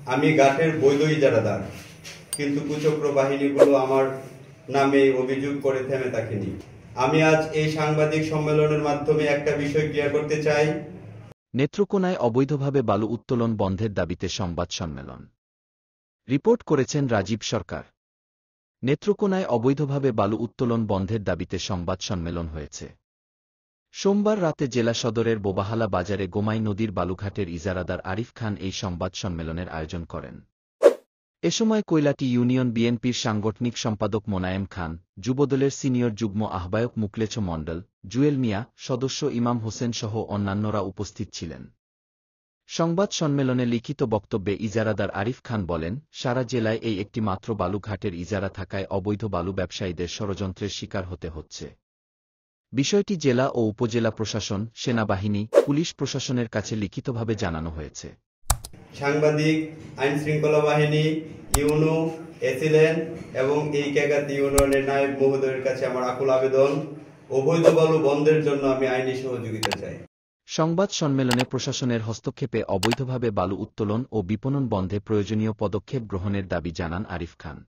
আমি ঘাটের বৈধ ইজারাদার, কিন্তু কুচক্র বাহিনীগুলো আমার নামে অভিযোগ করে থেমে থাকেনি। আমি আজ এই সাংবাদিক সম্মেলনের মাধ্যমে একটা বিষয় ক্লিয়ার করতে চাই। নেত্রকোনায় অবৈধভাবে বালু উত্তোলন বন্ধের দাবিতে সংবাদ সম্মেলন। রিপোর্ট করেছেন রাজীব সরকার। নেত্রকোনায় অবৈধভাবে বালু উত্তোলন বন্ধের দাবিতে সংবাদ সম্মেলন হয়েছে। সোমবার রাতে জেলা সদরের বোবাহালা বাজারে গোমাই নদীর বালুঘাটের ইজারাদার আরিফ খান এই সংবাদ সম্মেলনের আয়োজন করেন। এ সময় কৈলাটি ইউনিয়ন বিএনপির সাংগঠনিক সম্পাদক মোনায়েম খান, যুবদলের সিনিয়র যুগ্ম আহ্বায়ক মুকলেছ মণ্ডল, জুয়েল মিয়া, সদস্য ইমাম হোসেন সহ অন্যান্যরা উপস্থিত ছিলেন। সংবাদ সম্মেলনে লিখিত বক্তব্যে ইজারাদার আরিফ খান বলেন, সারা জেলায় এই একটি মাত্র বালুঘাটের ইজারা থাকায় অবৈধ বালু ব্যবসায়ীদের ষড়যন্ত্রের শিকার হতে হচ্ছে। বিষয়টি জেলা ও উপজেলা প্রশাসন, সেনাবাহিনী, পুলিশ প্রশাসনের কাছে লিখিতভাবে জানানো হয়েছে। সাংবাদিক, আইনশৃঙ্খলা বাহিনী, ইউনো, এসিলেন এবং এই ক্যাগাতি ইউনিয়নের নায়েব মহোদয়ের কাছে আমার আকুল আবেদন, অবৈধ বালু বন্ধের জন্য আমি আইনি সহযোগিতা চাই। সংবাদ সম্মেলনে প্রশাসনের হস্তক্ষেপে অবৈধভাবে বালু উত্তোলন ও বিপণন বন্ধে প্রয়োজনীয় পদক্ষেপ গ্রহণের দাবি জানান আরিফ খান।